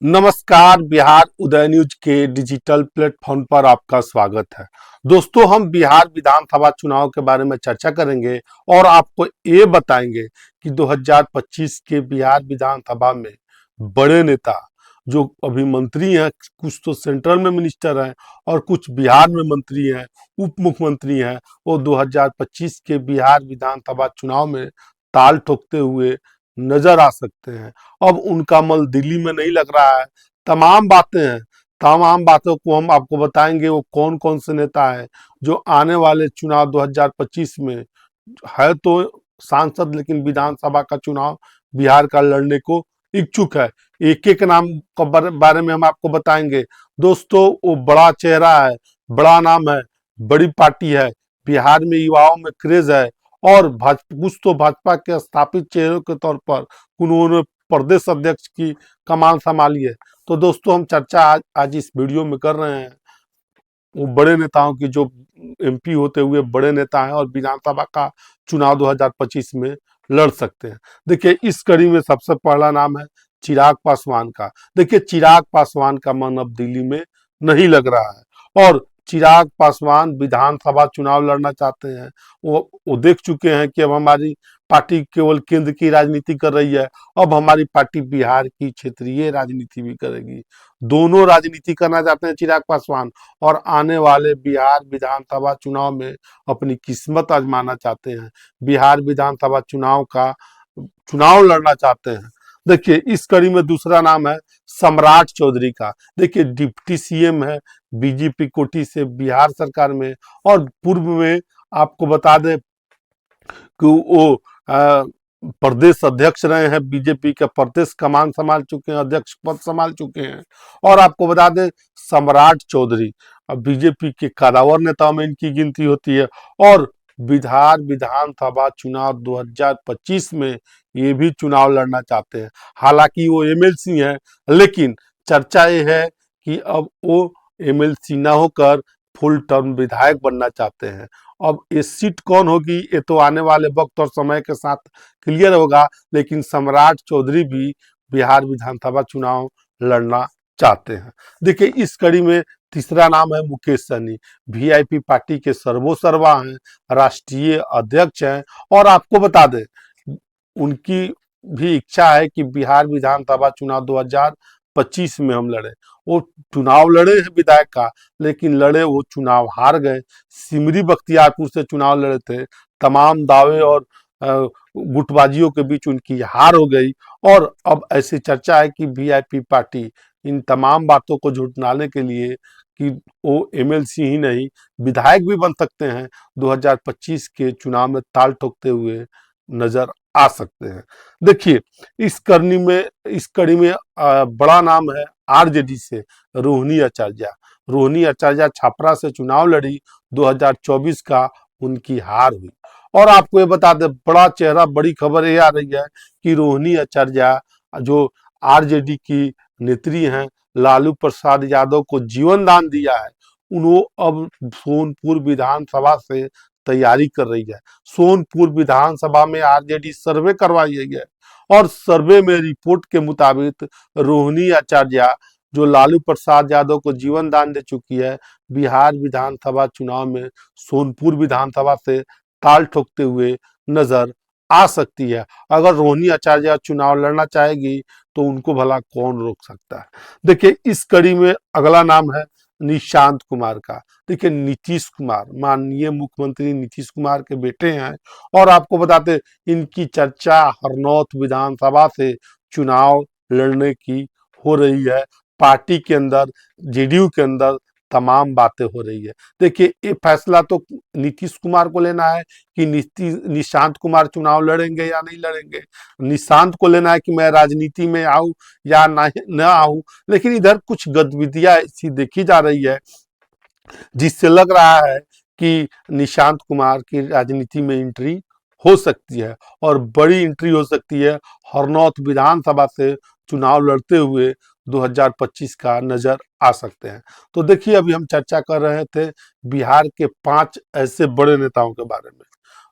नमस्कार। बिहार उदय न्यूज के digital platform पर आपका स्वागत है। दोस्तों, हम बिहार विधानसभा चुनाव के बारे में चर्चा करेंगे और आपको ये बताएंगे कि 2025 के बिहार विधानसभा में बड़े नेता जो अभी मंत्री हैं, कुछ तो सेंट्रल में मिनिस्टर हैं और कुछ बिहार में मंत्री हैं, उप मुख्यमंत्री हैं, वो 2025 के बिहार विधानसभा चुनाव में ताल ठोकते हुए नजर आ सकते हैं। अब उनका मल दिल्ली में नहीं लग रहा है। तमाम बातें हैं, तमाम बातों को हम आपको बताएंगे। वो कौन कौन से नेता हैं जो आने वाले चुनाव 2025 में है तो सांसद, लेकिन विधानसभा का चुनाव बिहार का लड़ने को इच्छुक है। एक एक नाम के बारे में हम आपको बताएंगे। दोस्तों, वो बड़ा चेहरा है, बड़ा नाम है, बड़ी पार्टी है, बिहार में युवाओं में क्रेज है और कुछ तो भाजपा के स्थापित चेहरों के तौर पर उन्होंने प्रदेश अध्यक्ष की कमान संभाली है। तो दोस्तों, हम चर्चा आज इस वीडियो में कर रहे हैं वो बड़े नेताओं की, जो एमपी होते हुए बड़े नेता हैं और विधानसभा का चुनाव 2025 में लड़ सकते हैं। देखिए, इस कड़ी में सबसे पहला नाम है चिराग पासवान का। देखिए, चिराग पासवान का मन अब दिल्ली में नहीं लग रहा है और चिराग पासवान विधानसभा चुनाव लड़ना चाहते हैं। वो देख चुके हैं कि अब हमारी पार्टी केवल केंद्र की राजनीति कर रही है, अब हमारी पार्टी बिहार की क्षेत्रीय राजनीति भी करेगी। दोनों राजनीति करना चाहते हैं चिराग पासवान और आने वाले बिहार विधानसभा चुनाव में अपनी किस्मत आजमाना चाहते हैं। बिहार विधानसभा चुनाव का चुनाव लड़ना चाहते हैं। देखिए, इस कड़ी में दूसरा नाम है सम्राट चौधरी का। देखिए, डिप्टी सीएम है बीजेपी कोटी से बिहार सरकार में और पूर्व में आपको बता दें कि वो प्रदेश अध्यक्ष रहे हैं, बीजेपी के प्रदेश कमान संभाल चुके हैं, अध्यक्ष पद संभाल चुके हैं। और आपको बता दें, सम्राट चौधरी अब बीजेपी के कदावर नेताओं में इनकी गिनती होती है और बिहार विधानसभा चुनाव 2025 में ये भी चुनाव लड़ना चाहते हैं। हालांकि वो एमएलसी हैं, लेकिन चर्चा ये है कि अब वो एमएलसी ना होकर फुल टर्म विधायक बनना चाहते हैं। अब ये सीट कौन होगी ये तो आने वाले वक्त और समय के साथ क्लियर होगा, लेकिन सम्राट चौधरी भी बिहार विधानसभा चुनाव लड़ना चाहते हैं। देखिए, इस कड़ी में तीसरा नाम है मुकेश सहनी। वीआईपी पार्टी के सर्वोसर्वा हैं, राष्ट्रीय अध्यक्ष हैं और आपको बता दें उनकी भी इच्छा है कि बिहार विधानसभा चुनाव 2025 में हम लड़े। वो चुनाव लड़े हैं विधायक का, लेकिन लड़े वो चुनाव हार गए। सिमरी बख्तियारपुर से चुनाव लड़े थे, तमाम दावे और गुटबाजियों के बीच उनकी हार हो गई और अब ऐसी चर्चा है कि वीआईपी पार्टी इन तमाम बातों को झुठलाने के लिए कि वो एमएलसी ही नहीं विधायक भी बन सकते हैं, 2025 के चुनाव में ताल ठोकते हुए नजर आ सकते हैं। देखिए, इस कड़ी में बड़ा नाम है आरजेडी से रोहिणी आचार्य। रोहिणी आचार्य छपरा से चुनाव लड़ी, 2024 का उनकी हार हुई। और आपको ये बता दें, बड़ा चेहरा, बड़ी खबर ये आ रही है कि रोहिणी आचार्य जो आरजेडी की नेत्री हैं, लालू प्रसाद यादव को जीवन दान दिया है, उन्होंने अब सोनपुर विधानसभा से तैयारी कर रही है। सोनपुर विधानसभा में आरजेडी सर्वे करवाई है और सर्वे में रिपोर्ट के मुताबिक रोहिणी आचार्य जो लालू प्रसाद यादव को जीवन दान दे चुकी है, बिहार विधानसभा चुनाव में सोनपुर विधानसभा से ताल ठोकते हुए नजर आ सकती है। अगर रोहिणी आचार्य चुनाव लड़ना चाहेगी तो उनको भला कौन रोक सकता है। देखिए, इस कड़ी में अगला नाम है निशांत कुमार का। देखिए, नीतीश कुमार माननीय मुख्यमंत्री नीतीश कुमार के बेटे हैं और आपको बताते इनकी चर्चा हरनौत विधानसभा से चुनाव लड़ने की हो रही है। पार्टी के अंदर, जेडीयू के अंदर तमाम बातें हो रही है। देखिए, ये फैसला तो नीतीश कुमार को लेना है कि निशांत कुमार चुनाव लड़ेंगे या नहीं लड़ेंगे। निशांत को लेना है कि मैं राजनीति में आऊं या न आऊं। लेकिन इधर कुछ गतिविधियां ऐसी देखी जा रही है जिससे लग रहा है कि निशांत कुमार की राजनीति में एंट्री हो सकती है और बड़ी एंट्री हो सकती है। हरनौत विधानसभा से चुनाव लड़ते हुए 2025 का नजर आ सकते हैं। तो देखिए, अभी हम चर्चा कर रहे थे बिहार के 5 ऐसे बड़े नेताओं के बारे में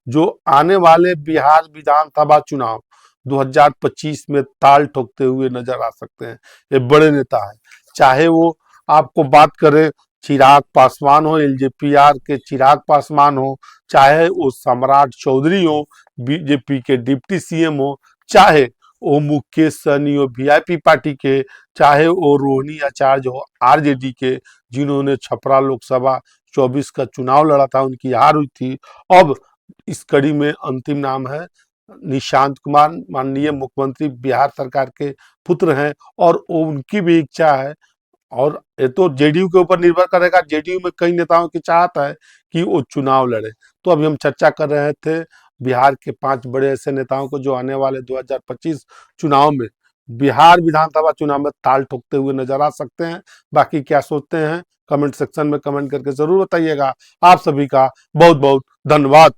जो आने वाले बिहार विधानसभा चुनाव 2025 में ताल ठोकते हुए नजर आ सकते हैं। ये बड़े नेता है, चाहे वो आपको बात करें चिराग पासवान हो, एलजेपीआर के चिराग पासवान हो, चाहे वो सम्राट चौधरी हो, बीजेपी के डिप्टी सीएम हो, चाहे वो मुकेश सहनी हो वीआईपी पार्टी के, चाहे वो रोहिणी आचार्य हो आरजेडी के, जिन्होंने छपरा लोकसभा 24 का चुनाव लड़ा था, उनकी हार हुई थी। अब इस कड़ी में अंतिम नाम है निशांत कुमार, माननीय मुख्यमंत्री बिहार सरकार के पुत्र हैं, और उनकी भी इच्छा है, और ये तो जेडीयू के ऊपर निर्भर करेगा। जेडीयू में कई नेताओं की चाहत है कि वो चुनाव लड़े। तो अभी हम चर्चा कर रहे थे बिहार के 5 बड़े ऐसे नेताओं को जो आने वाले 2025 चुनाव में, बिहार विधानसभा चुनाव में ताल ठोकते हुए नजर आ सकते हैं। बाकी क्या सोचते हैं कमेंट सेक्शन में कमेंट करके जरूर बताइएगा। आप सभी का बहुत बहुत धन्यवाद।